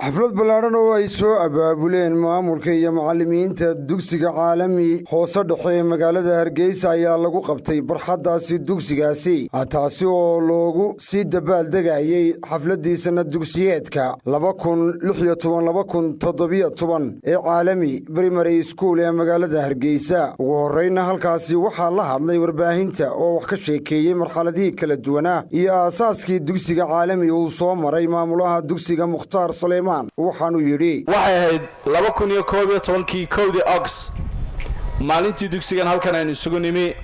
xaflad ballaaran oo ay soo abaabuleen maamulka iyo macallimiinta dugsiga caalami hoose dhexe ee magaalada Hargeysa ayaa lagu qabtay barxadaasi dugsigaasi taasi oo loogu sii dabaaldegayay xafladii sanad dugsiyeedka 2016-2017 ee caalami premary school ee magaalada Hargeysa. ugu horreynna halkaasi waxaa la hadlay warbaahinta oo wax ka sheekeeyay marxaladihii kala duwanaa iyo aasaaskii dugsiga caalami uu soo maray maamulaha dugsiga Mukhtaar Suleymaan waxaanu yiri waxay ahayd 2011 kowdii August maalintii dugsigan halkan aynu isugu nimi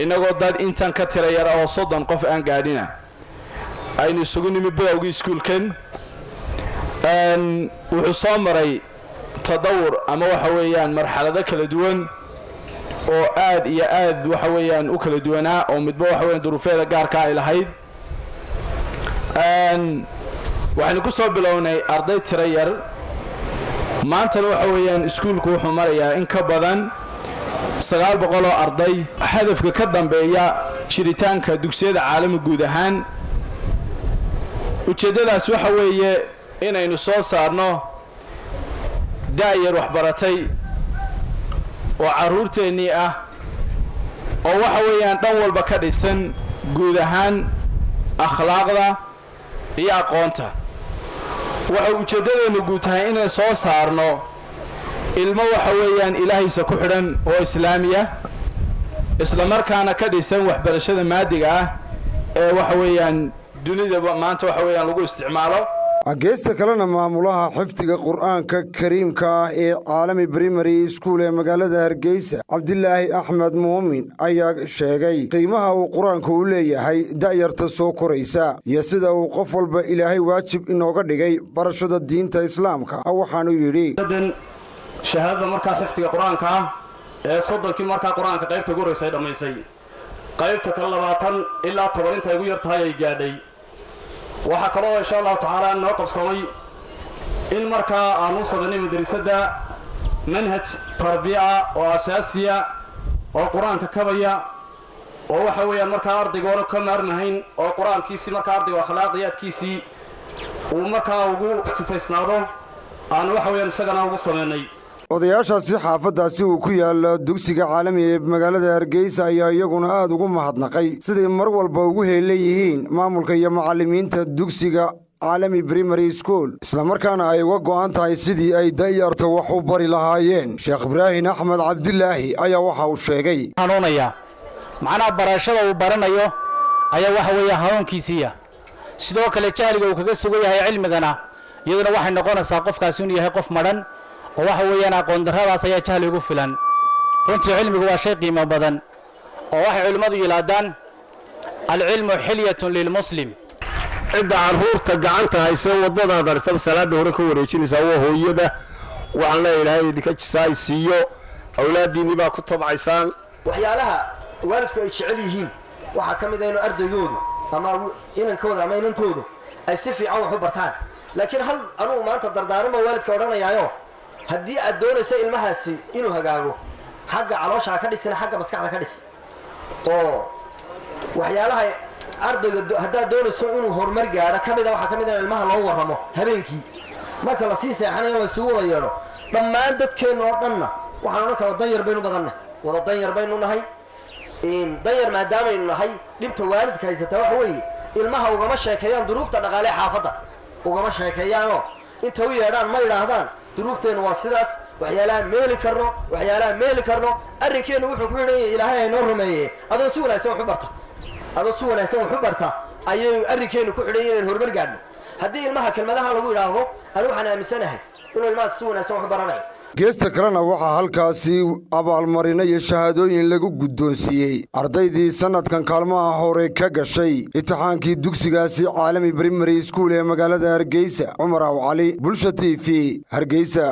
inagoo dad intan ka tira yar oo 30 qof aan gaadhina aynu isugu nimi bilowgii iskuulkan wuxuu soo maray tadawur ama waxa weeyaan marxalado kala duwan oo aad iyo aad waxa weeyaan u kala duwanaa oo midba waxa weeyaan duruufeeda gaarka ay lahayd waxaanu ku soo bilownay arday tira yar maantana waxa weeyaan iskuulku wuxuu marayaa in ka badan 900 oo arday hadafka ka dambeeya jiritaanka dugsiyada caalami guud ahaan ujeedadaas waxa weeye inaynu soo saarno daayar waxbaratay oo caruurteennii ah oo waxa weeyaan dhan walba ka dhisan guud ahaan akhlaaqda iyo aqoonta waxa ujeedadeenu guud tahay inay soo saarno ilmo waxa weeyaan ilaahaysa ku xidhan oo islaamiya isla markaana ka dhisan waxbarashada maadiga ah ee waxa weeyaan dunida maanta waxa weeyaan lagu isticmaalo geesta kalena maamulaha xifdiga quraanka kariimka ee caalami premary school ee magaalada Hargeysa Cabdilaahi Axmed Muumin ayaa sheegay qiimaha uu quraanku u leeyahay da'yarta soo koraysa iyo sida uu qof walba Ilaahay waajib inooga dhigay barashada diinta Islaamka waxaanu yiri shahaadada marka xifdiga quraanka ee 30kii marka quraanka qaybta ugu horeysay dhameysay qaybta kale 20 ilaa 10 inta ugu yartahay ay gaadhay waxa kale oo insha Allah ta'ala noo qabsamay in marka aanu sameeyay madrasada manhaj tarbiya oo asaasiya oo quraanka kabaya oo waxa weeyaan marka ardaygoona ka maarmahayn oo quraankiisi marka ardayga akhlaaqiyadkiisi uu marka ugu sifaysnaado aan waxa weeyaan isagana ugu sameeynay odayaashaasi xaafadaasi uu ku yaal dugsiga caalami ee magaalada Hargeysa ayaa iyaguna aad ugu mahadnaqay sidii mar walba ugu heelayeen maamulka iyo macallimiinta dugsiga caalami premary school isla markaana ay uga go'an tahay sidii ay da'yarta wax u bari lahaayeen Sheekh Ibraahim Axmed Cabdilaahi ayaa waxa uu sheegay hanuunaya macna barashada uu baranayo ayaa waxa weeye hanuunkiisiya sidoo kale jahliga uu kaga sugan yahay cilmigana iyaduna waxay noqonaysaa qofkaasi inuu yahay qof maran oo waxa weeyaan aqoon darradaas ayaa jahli ugu filan runtii cilmigu waa shay qiimo badan oo waxay culimadu yiraahdaan al-ilmu hilyatun lil muslim inta caruurta gacanta haysa wadada dartan salaada hore ka wareejinaysa waa hooyada waxaan la ilaahay idinka jisaay siiyo awlaadiini baa ku tabcaysaan waxyaalaha waalidku ay jecel yihiin waxa kamid ah in ardaygoodu ama inankooda ama inantoodu ay si fiican wax u bartaan laakiin hal anu maanta dardaarmo waalidka oranayaayo haddii aad doonayso ilmahaasi inuu hagaago xagga caloosha ka dhisana xagga maskaxda ka dhis oo waxyaalaha ardayga hadaa doonayso inuu horumar gaaro kamida waxa kamid ah ilmaha loo waramo habeenkii marka la sii seexanayo la soo wada yeelo dhammaan dadkeena oo dhanna waxaan kala danyar baynu badanna wada danyar baynu nahay danyar maadaama aynu nahay dhibta waalidka haysata waxa weeye ilmaha ugama sheekeeyaan duruufta dhaqaale xaafada ugama sheekeeyaan inta u yeedhaan ma yiraahdaan duruufteena waa sidaas waxyaalaha meeli karno arrinkeenu wuxuu ku xidhan yahay Ilaahay inoo rumeeyay adoo si wanaagsan wax u barta ayay arrinkeenu ku xidhan yihiin horumar gaadho haddii ilmaha kelmadaha lagu yiraahdo aan waxaan aaminsanahay inuu ilmaha si wanaagsan wax u baranayo geesta kalena waxaa halkaasi abaalmarino iyo shahaadooyin lagu guddoonsiiyey ardaydii sanadkan kaalmaha hore ka gashay imtixaankii dugsigaasi caalami premary school ee magaalada Hargeysa Cumar Cali Bulsha TV Hargeysa.